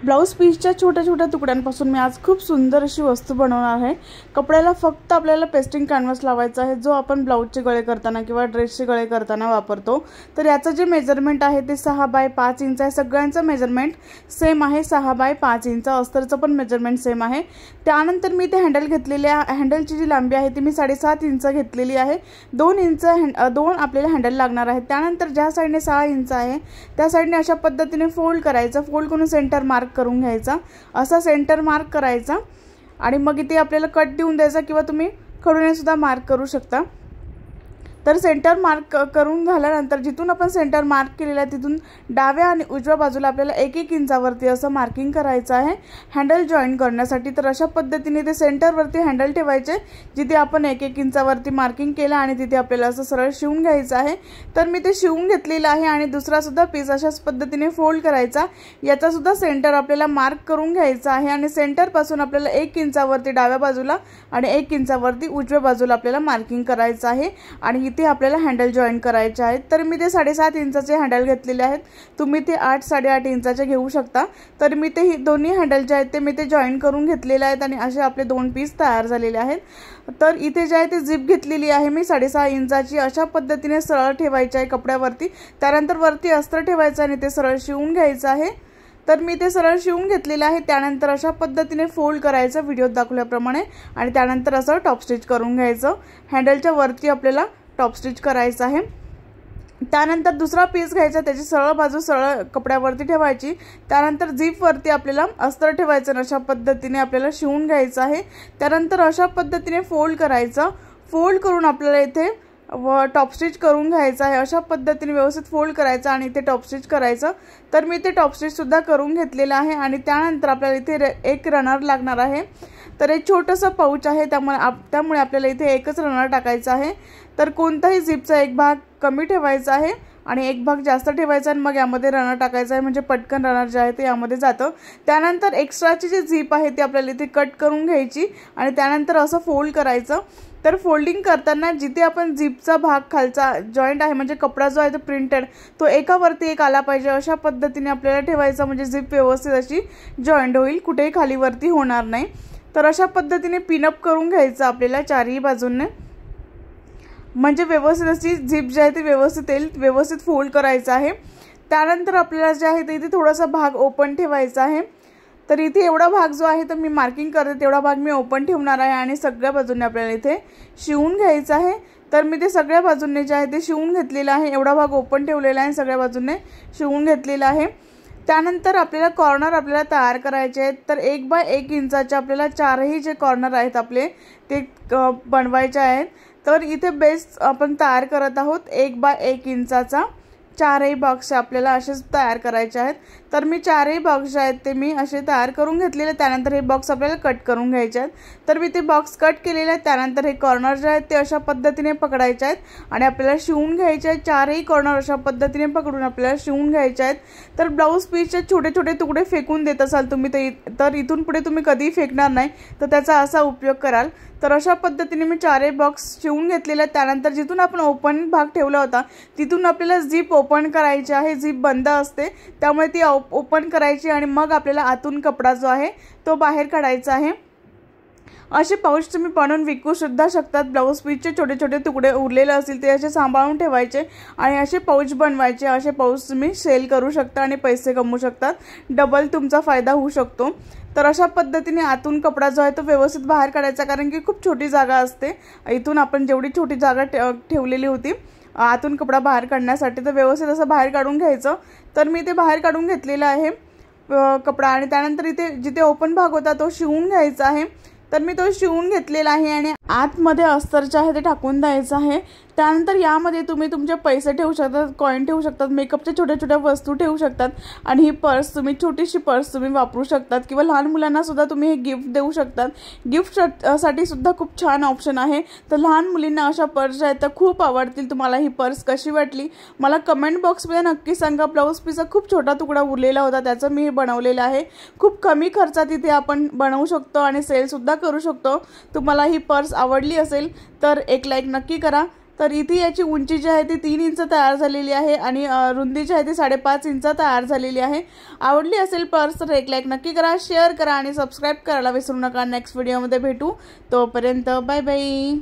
Blouse पीसच्या छोट्या छोट्या तुकड्यांपासून मी आज खूप सुंदर अशी वस्तू बनवणार आहे। कपड्याला फक्त आपल्याला पेस्टिंग कॅनव्हास लावायचा आहे, जो आपण ब्लाउजचे गळे करताना किंवा ड्रेसचे गळे करताना वापरतो। तर याचं जे मेजरमेंट आहे ते 6 बाय 5 इंच आहे। सगळ्यांचं मेजरमेंट सेम आहे, 6 बाय 5 इंच। अस्तरचं पण मेजरमेंट सेम आहे। त्यानंतर मी ते हँडल घेतलेले आहे। हँडलची जी लांबी आहे ती मी 7.5 इंच घेतलेली आहे। 2 इंच दोन आपल्याला हँडल लागणार आहे। त्यानंतर ज्या साइडने 6 इंच आहे त्या साइडने अशा पद्धतीने फोल्ड करायचं। फोल्ड करून सेंटर मार्क करून घ्यायचा। असा सेंटर मार्क करायचा आणि मग इथे आपल्याला कट देऊन द्यायचा किंवा तुम्ही खडूने सुद्धा मार्क करू शकता। तर सेंटर मार्क करून झाल्यानंतर जिथून आपण सेंटर मार्क केलेला आहे तिथून डाव्या आणि उजव्या बाजूला आपल्याला 1-1 इंचावरती असं मार्किंग करायचं आहे हँडल जॉईन करण्यासाठी। तर अशा पद्धतीने ते सेंटरवरती हँडल ठेवायचे जिथे आपण 1-1 इंचावरती मार्किंग केलं आणि तिथे आपल्याला असं सरळ शिवून घ्यायचं आहे। तर मी ते शिवून घेतलेलं आहे आणि दुसरा सुद्धा पीस अशाच पद्धतीने फोल्ड करायचा। याचा सुद्धा सेंटर आपल्याला मार्क करून घ्यायचा आहे आणि सेंटर पासून आपल्याला 1 इंचावरती डाव्या बाजूला आणि 1 इंचावरती उजव्या बाजूला आपल्याला मार्किंग करायचं आहे आणि इथे आपल्याला हँडल जॉईन करायचे आहेत। तर मी ते 7.5 इंचाचे हँडल घेतलेले आहेत। तुम्ही ते 8-8.5 इंचाचे घेऊ शकता। तर मी ते दोन्ही हँडल जे आहेत ते मी ते जॉईन करून घेतलेले आहेत आणि असे आपले 2 पीस तयार झालेले आहेत। तर इथे जे आहे ते झिप घेतलेली आहे मी 6.5 इंचाची। अशा पद्धतीने सरळ ठेवायचे आहे कपड्यावरती। त्यानंतर वरती अस्तर ठेवायचं आणि ते सरळ शिवून घ्यायचं आहे। तर मी ते सरळ शिवून घेतलेलं आहे। त्यानंतर अशा पद्धतीने फोल्ड करायचं व्हिडिओत दाखवल्याप्रमाणे आणि त्यानंतर असं टॉप स्टिच करून घ्यायचं। हँडलच्या वरती आपल्याला टॉप स्टिच करायचं आहे। त्यानंतर दुसरा पीस घ्यायचा, त्याची सरळ बाजू सरळ कपड्यावरती ठेवायची। त्यानंतर झिप वरती आपल्याला अस्तर ठेवायचं आणि अशा पद्धतीने आपल्याला शिवून घ्यायचं आहे। त्यानंतर अशा पद्धतीने फोल्ड करायचं। फोल्ड करून आपल्याला इथे टॉप स्टिच करून घ्यायचं आहे। अशा पद्धतीने व्यवस्थित फोल्ड करायचं आणि इथे टॉप स्टिच करायचं। तर मी ते टॉप स्टिच सुद्धा करून घेतलेलं आहे आणि त्यानंतर आपल्याला इथे एक रनर लागणार आहे। तर एक छोटंसं पाऊच आहे, त्यामुळे आपल्याला इथे एकच रनर टाकायचा आहे। तर कोणताही झिपचा एक भाग कमी ठेवायचा आहे आणि एक भाग जास्त ठेवायचा आणि मग यामध्ये रनर टाकायचा आहे, म्हणजे पटकन रनर जे आहे ते यामध्ये जातं। त्यानंतर एक्स्ट्राची जी झिप आहे ती आपल्याला इथे कट करून घ्यायची आणि त्यानंतर असं फोल्ड करायचं। तर फोल्डिंग करताना जिथे आपण झिपचा भाग खालचा जॉईंट आहे, म्हणजे कपडा जो आहे तो प्रिंटेड, तो एकावरती एक आला पाहिजे अशा पद्धतीने आपल्याला ठेवायचा, म्हणजे झिप व्यवस्थित अशी जॉईंट होईल, कुठेही खाली वरती होणार नाही। तर अशा पद्धतीने पिनअप करून घ्यायचं आपल्याला चारही बाजूंनी, म्हणजे व्यवस्थित अशी झिप जी आहे ती व्यवस्थित येईल। व्यवस्थित फोल्ड करायचं आहे। त्यानंतर आपल्याला जे आहे ते इथे थोडासा भाग ओपन ठेवायचा आहे। तर इथे एवढा भाग जो आहे तर मी मार्किंग करते तेवढा भाग मी ओपन ठेवणार आहे आणि सगळ्या बाजूंनी आपल्याला इथे शिवून घ्यायचं आहे। तर मी ते सगळ्या बाजूंनी जे आहे ते शिवून घेतलेलं आहे। एवढा भाग ओपन ठेवलेला आहे, सगळ्या बाजूंनी शिवून घेतलेला आहे। त्यानंतर आपल्याला कॉर्नर आपल्याला तयार करायचे आहेत। तर 1 बाय 1 इंचाचे आपल्याला चारही जे कॉर्नर आहेत आपले ते बनवायचे आहेत। तर इथे बेस आपण तयार करत आहोत 1 बाय 1 इंचाचा। चारही बॉक्स आपल्याला असेच तयार करायचे आहेत। तर मी चारही बॉक्स जे आहेत ते मी असे तयार करून घेतलेले। त्यानंतर हे बॉक्स आपल्याला कट करून घ्यायचे आहेत। तर मी ते बॉक्स कट केलेले आहेत। त्यानंतर हे कॉर्नर जे आहेत ते अशा पद्धतीने पकडायचे आहेत आणि आपल्याला शिवून घ्यायचे आहेत। चारही कॉर्नर अशा पद्धतीने पकडून आपल्याला शिवून घ्यायचे आहेत। तर ब्लाऊज पीसचे छोटे छोटे तुकडे फेकून देत असाल तुम्ही तर इथून पुढे तुम्ही कधीही फेकणार नाही, तर त्याचा असा उपयोग कराल। तर अशा पद्धतीने मी चारही बॉक्स शिवून घेतलेले आहेत। त्यानंतर जिथून आपण ओपन भाग ठेवला होता तिथून आपल्याला झिप ओपन करायची आहे। झिप बंद असते त्यामुळे ती ओपन करायची आणि मग आपल्याला आतून कपडा जो आहे तो बाहेर काढायचा आहे। असे पाऊच तुम्ही बनवून विकू सुद्धा शकतात। ब्लाऊज पीसचे छोटे छोटे तुकडे उरलेले असतील ते असे सांभाळून ठेवायचे आणि असे पाऊच बनवायचे। असे पाऊच तुम्ही सेल करू शकता आणि पैसे कमवू शकतात, डबल तुमचा फायदा होऊ शकतो। तर अशा पद्धतीने आतून कपडा जो आहे तो व्यवस्थित बाहेर काढायचा, कारण की खूप छोटी जागा असते। इथून आपण जेवढी छोटी जागा ठेवलेली होती आतून कपडा बाहेर काढण्यासाठी, तर व्यवस्थित असं बाहेर काढून घ्यायचं। तर मी ते बाहेर काढून घेतलेलं आहे कपडा आणि त्यानंतर इथे जिथे ओपन भाग होता तो शिवून घ्यायचा आहे। तर मी तो शिवून घेतलेला आहे आणि आतमध्ये अस्तर जे आहे ते टाकून द्यायचं आहे। त्यानंतर यामध्ये तुम्ही तुमचे पैसे ठेवू शकतात, कॉइन ठेवू शकतात, मेकअपच्या छोट्या छोट्या वस्तू ठेवू शकतात आणि ही पर्स तुम्ही छोटीशी पर्स तुम्ही वापरू शकतात किंवा लहान मुलांना सुद्धा तुम्ही हे गिफ्ट देऊ शकतात। गिफ्ट साठी सुद्धा खूप छान ऑप्शन आहे। तर लहान मुलींना अशा पर्स आहेत तर खूप आवडतील। तुम्हाला ही पर्स कशी वाटली मला कमेंट बॉक्समध्ये नक्की सांगा। ब्लाऊज पीसचा खूप छोटा तुकडा उरलेला होता त्याचं मी हे बनवलेलं आहे। खूप कमी खर्चात इथे आपण बनवू शकतो आणि सेल सुद्धा करू शकतो। तुम्हाला ही पर्स आवडली असेल तर एक लाईक नक्की करा। तर इथे याची उंची जी आहे ती 3 इंच तयार झालेली आहे आणि रुंदी जी आहे ती 5.5 इंच तयार झालेली आहे। आवडली असेल पर्स तर एक लाईक नक्की करा, शेअर करा आणि सबस्क्राईब करायला विसरू नका। नेक्स्ट व्हिडिओमध्ये भेटू, तोपर्यंत बाय बाय।